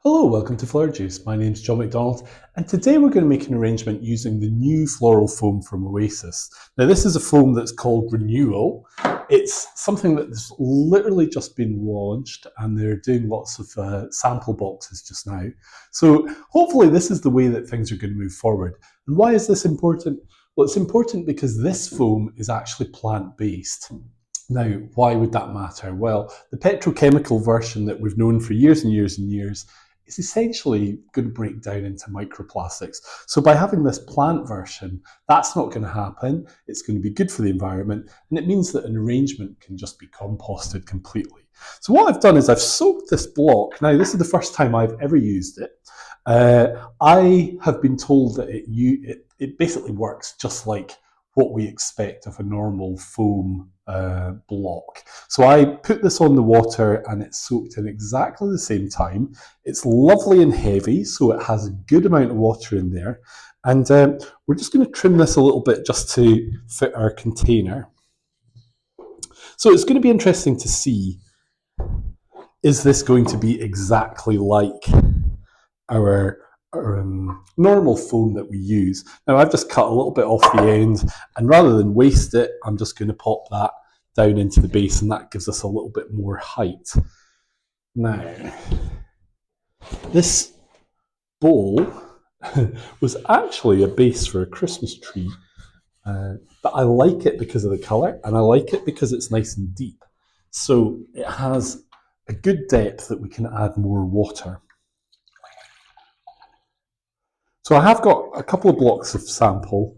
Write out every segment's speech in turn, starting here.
Hello, welcome to Flower Juice. My name's John McDonald, and today we're going to make an arrangement using the new floral foam from Oasis. Now, this is a foam that's called Renewal. It's something that's literally just been launched, and they're doing lots of sample boxes just now. So, hopefully, this is the way that things are going to move forward. And why is this important? Well, it's important because this foam is actually plant-based. Now, why would that matter? Well, the petrochemical version that we've known for years and years and years is essentially going to break down into microplastics. So by having this plant version, that's not going to happen. It's going to be good for the environment, and it means that an arrangement can just be composted completely. So what I've done is I've soaked this block. Now, this is the first time I've ever used it. I have been told that it basically works just like what we expect of a normal foam block. So I put this on the water and it's soaked in exactly the same time. It's lovely and heavy, so it has a good amount of water in there. And we're just going to trim this a little bit just to fit our container. So it's going to be interesting to see, is this going to be exactly like our normal foam that we use? Now I've just cut a little bit off the end, and rather than waste it, I'm just going to pop that down into the base, and that gives us a little bit more height. Now, this bowl was actually a base for a Christmas tree, but I like it because of the colour, and I like it because it's nice and deep. So it has a good depth that we can add more water. So I have got a couple of blocks of sample,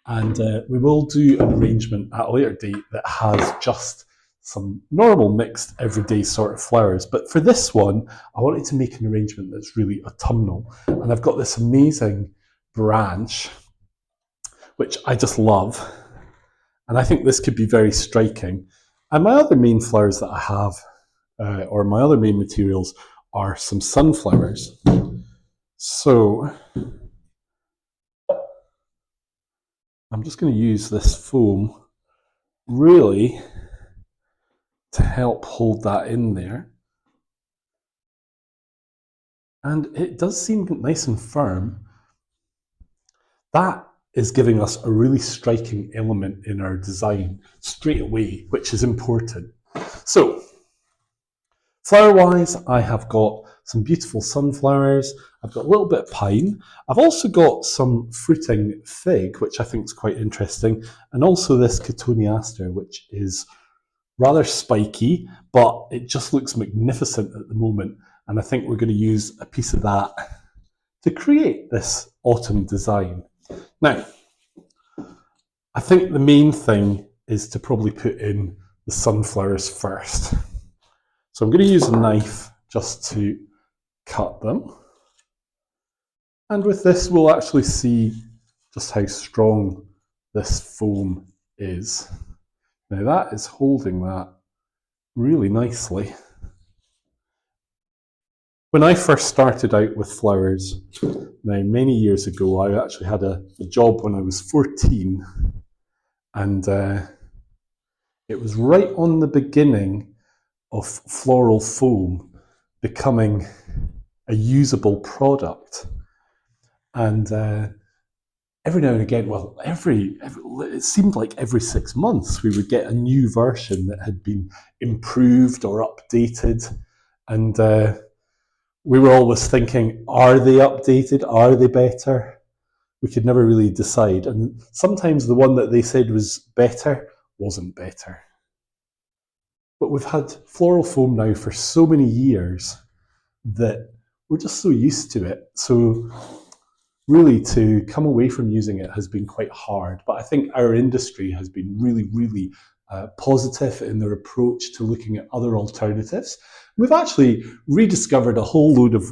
and we will do an arrangement at a later date that has just some normal mixed everyday sort of flowers. But for this one, I wanted to make an arrangement that's really autumnal. And I've got this amazing branch, which I just love. And I think this could be very striking. And my other main flowers that I have, or my other main materials, are some sunflowers. So I'm just going to use this foam really to help hold that in there. And it does seem nice and firm. That is giving us a really striking element in our design straight away, which is important. So, flower-wise, I have got some beautiful sunflowers. I've got a little bit of pine. I've also got some fruiting fig, which I think is quite interesting, and also this cotoneaster, which is rather spiky, but it just looks magnificent at the moment. And I think we're going to use a piece of that to create this autumn design. Now, I think the main thing is to probably put in the sunflowers first. So I'm going to use a knife just to cut them. And with this, we'll actually see just how strong this foam is. Now that is holding that really nicely. When I first started out with flowers, now many years ago, I actually had a job when I was 14, and it was right on the beginning of floral foam becoming a usable product. And every now and again, well, it seemed like every 6 months we would get a new version that had been improved or updated. And we were always thinking, are they updated? Are they better? We could never really decide. And sometimes the one that they said was better wasn't better. But we've had floral foam now for so many years that we're just so used to it. So really, to come away from using it has been quite hard. But I think our industry has been really, really positive in their approach to looking at other alternatives. We've actually rediscovered a whole load of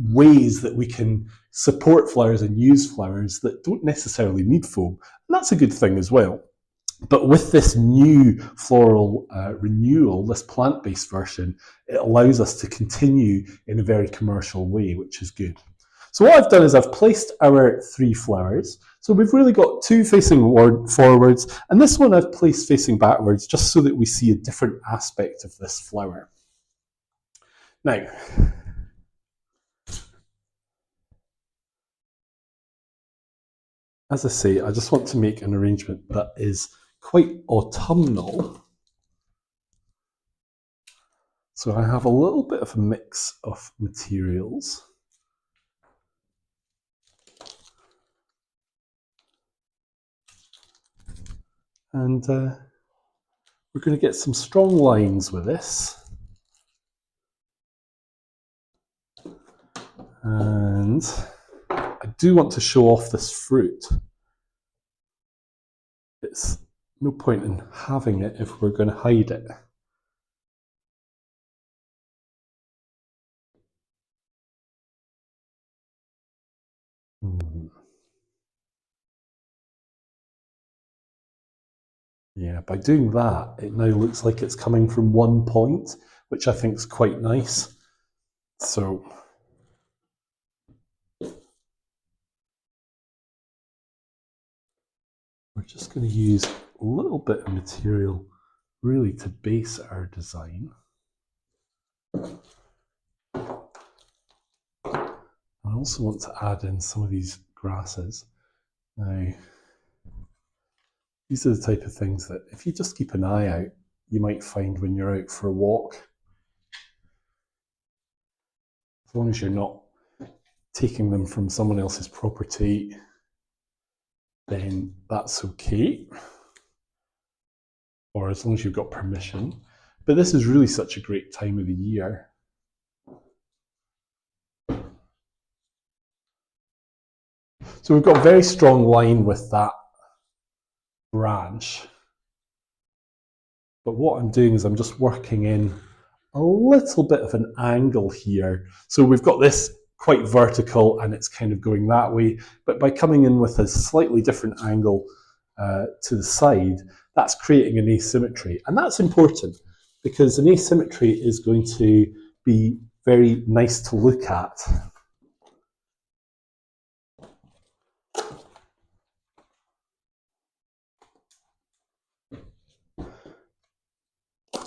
ways that we can support flowers and use flowers that don't necessarily need foam. And that's a good thing as well. But with this new floral renewal, this plant-based version, it allows us to continue in a very commercial way, which is good. So what I've done is I've placed our 3 flowers. So we've really got 2 facing forwards, and this one I've placed facing backwards, just so that we see a different aspect of this flower. Now, As I say, I just want to make an arrangement that is quite autumnal. So I have a little bit of a mix of materials. And we're going to get some strong lines with this. And I do want to show off this fruit. It's no point in having it if we're going to hide it. Yeah, by doing that, it now looks like it's coming from one point, which I think is quite nice. So we're just going to use a little bit of material really to base our design. I also want to add in some of these grasses. Now, these are the type of things that if you just keep an eye out, you might find when you're out for a walk. As long as you're not taking them from someone else's property, then that's okay. Or as long as you've got permission. But this is really such a great time of the year. So we've got a very strong line with that branch. But what I'm doing is I'm just working in a little bit of an angle here. So we've got this quite vertical and it's kind of going that way. But by coming in with a slightly different angle to the side, that's creating an asymmetry. And that's important because an asymmetry is going to be very nice to look at.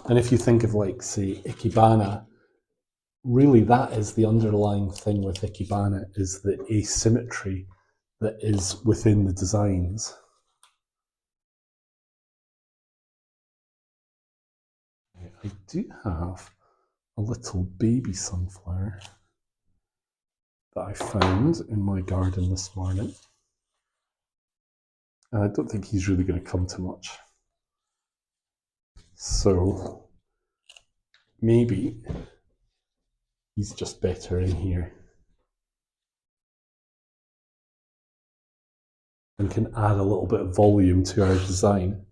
And if you think of like, say, Ikebana, really that is the underlying thing with Ikebana, is the asymmetry that is within the designs. I do have a little baby sunflower that I found in my garden this morning. And I don't think he's really going to come to much. So maybe he's just better in here and can add a little bit of volume to our design.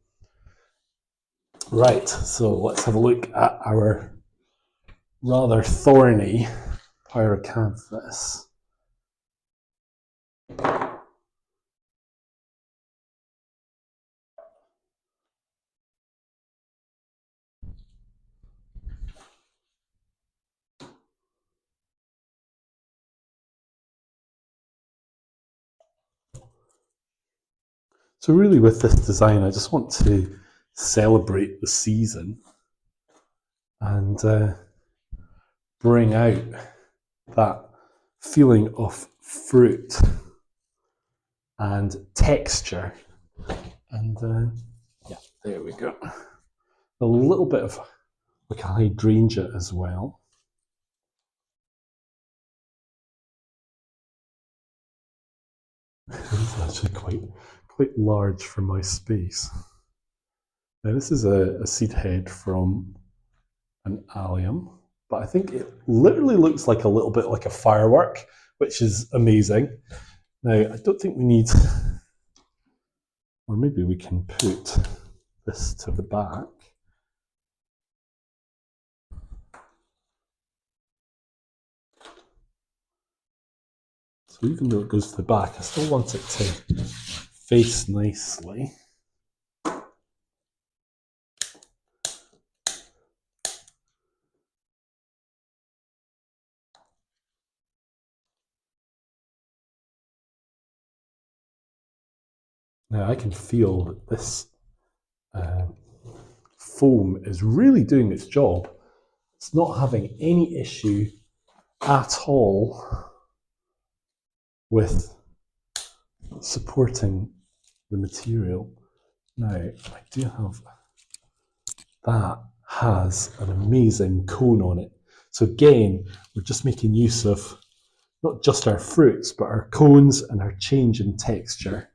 Right, so let's have a look at our rather thorny pyrocanthus. So really with this design, I just want to celebrate the season and bring out that feeling of fruit and texture. And yeah, there we go. A little bit of like a hydrangea as well. It's actually quite large for my space. Now this is a seed head from an allium, but I think it literally looks like a little bit like a firework, which is amazing. Now I don't think we need, or maybe we can put this to the back. So even though it goes to the back, I still want it to face nicely. Now I can feel that this foam is really doing its job. It's not having any issue at all with supporting the material. Now, I do have, that has an amazing cone on it. So again, we're just making use of not just our fruits, but our cones and our change in texture.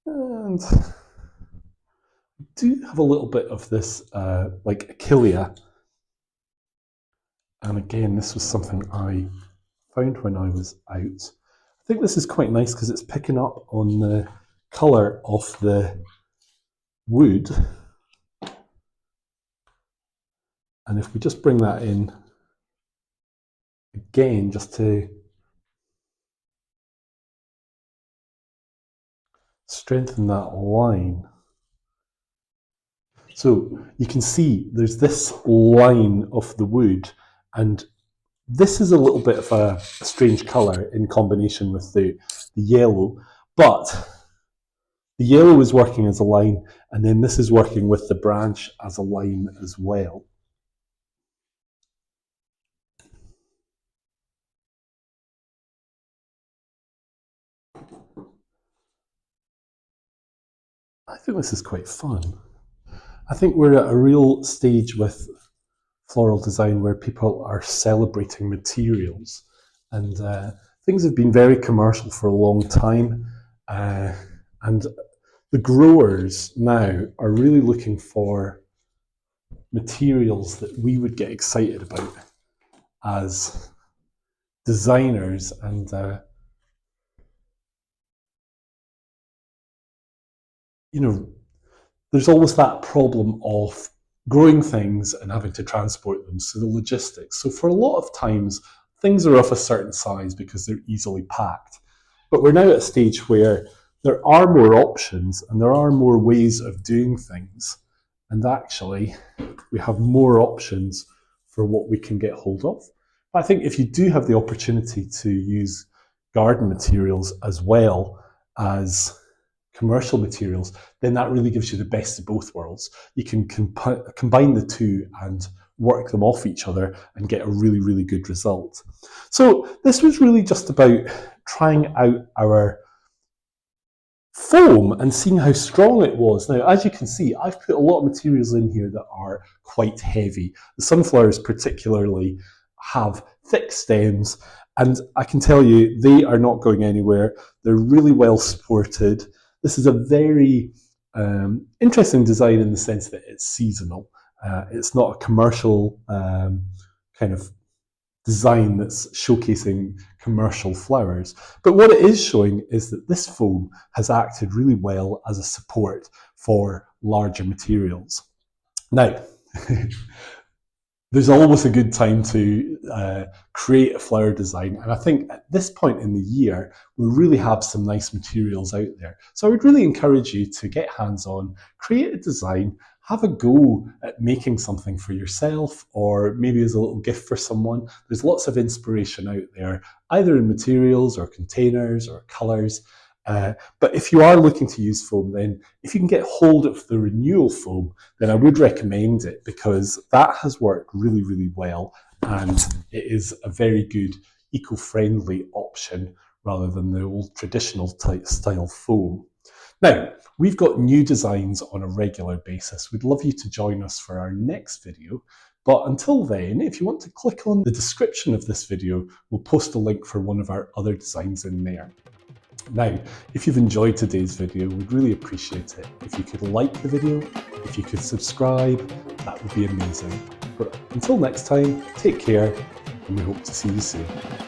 And I do have a little bit of this like achillea. And again, this was something I found when I was out. I think this is quite nice because it's picking up on the colour of the wood. And if we just bring that in again, just to strengthen that line. So you can see there's this line of the wood, and this is a little bit of a strange colour in combination with the yellow, but the yellow is working as a line, and then this is working with the branch as a line as well. I think this is quite fun. I think we're at a real stage with floral design where people are celebrating materials, and things have been very commercial for a long time, and the growers now are really looking for materials that we would get excited about as designers, and you know, there's always that problem of growing things and having to transport them, so the logistics. So for a lot of times, things are of a certain size because they're easily packed. But we're now at a stage where there are more options and there are more ways of doing things. And actually, we have more options for what we can get hold of. But I think if you do have the opportunity to use garden materials as well as commercial materials, then that really gives you the best of both worlds. You can combine the two and work them off each other and get a really, really good result. So this was really just about trying out our foam and seeing how strong it was. Now, as you can see, I've put a lot of materials in here that are quite heavy. The sunflowers particularly have thick stems, and I can tell you they are not going anywhere. They're really well supported. This is a very interesting design in the sense that it's seasonal. It's not a commercial kind of design that's showcasing commercial flowers. But what it is showing is that this foam has acted really well as a support for larger materials. Now, there's always a good time to create a flower design, and I think at this point in the year we really have some nice materials out there. So I would really encourage you to get hands-on, create a design, have a go at making something for yourself or maybe as a little gift for someone. There's lots of inspiration out there, either in materials or containers or colours. But if you are looking to use foam, then if you can get hold of the Renewal foam, then I would recommend it because that has worked really, really well, and it is a very good eco-friendly option rather than the old traditional type style foam. Now, we've got new designs on a regular basis. We'd love you to join us for our next video. But until then, if you want to click on the description of this video, we'll post a link for one of our other designs in there. Now, if you've enjoyed today's video, we'd really appreciate it if you could like the video, if you could subscribe, that would be amazing. But until next time, take care, and we hope to see you soon.